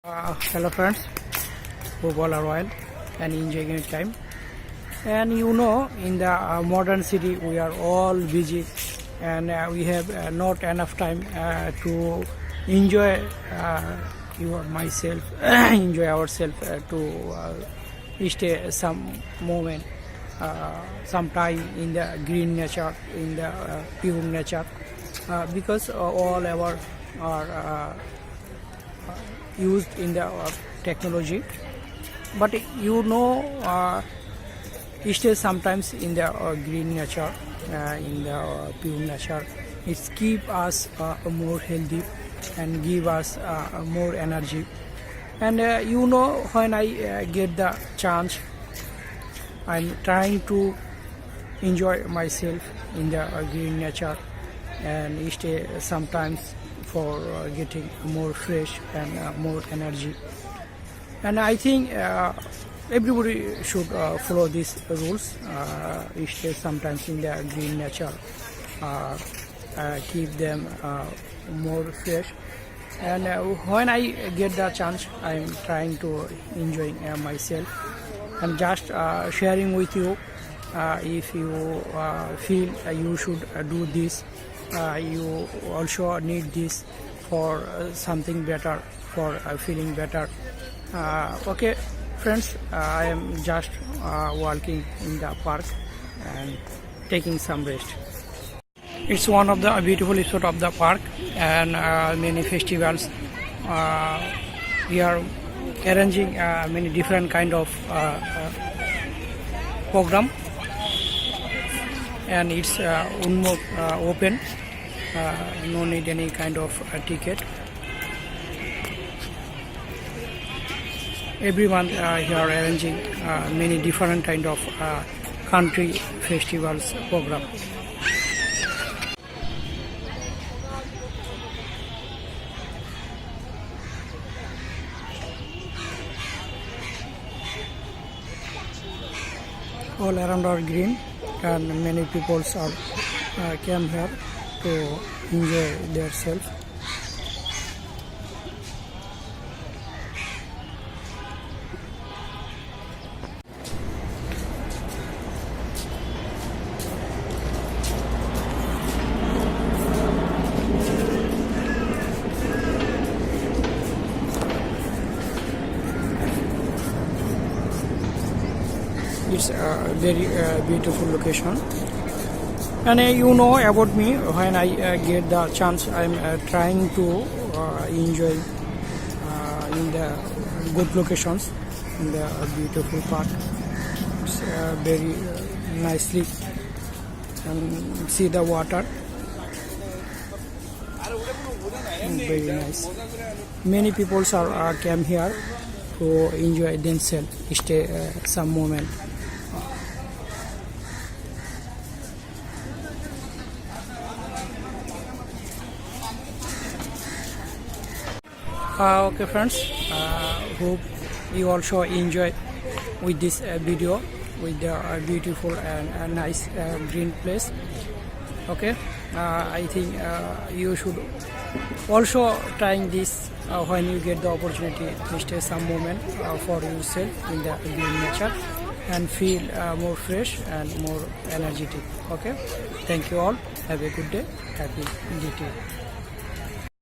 Hello friends, hope all are well and enjoying your time. And in the modern city we are all busy and we have not enough time to enjoy myself, enjoy ourselves to stay some moment, some time in the green nature, in the pure nature, because all our are used in the technology, but stay sometimes in the green nature, in the pure nature. It keep us more healthy and give us more energy. And when I get the chance, I'm trying to enjoy myself in the green nature and stay sometimes for getting more fresh and more energy. And I think everybody should follow these rules. Stay sometimes in the green nature, keep them more fresh. And when I get the chance, I'm trying to enjoy myself and just sharing with you. If you feel you should do this, you also need this for something better, for feeling better. Okay friends, I am just walking in the park and taking some rest. It's one of the beautiful spot of the park, and many festivals we are arranging many different kind of program, and it's open, no need any kind of ticket. Every month here arranging many different kind of country festivals program. All around are green, and many people are came here to enjoy themselves. It's a very beautiful location. And you know about me, when I get the chance, I'm trying to enjoy in the good locations, in the beautiful park. It's very nicely, and see the water. Very nice. Many people are came here to enjoy themselves, stay some moment. Okay friends, hope you also enjoy with this video, with the beautiful and nice green place. Okay, I think you should also trying this when you get the opportunity to stay some moment for yourself in the green nature and feel more fresh and more energetic. Okay, thank you all, have a good day, happy DT.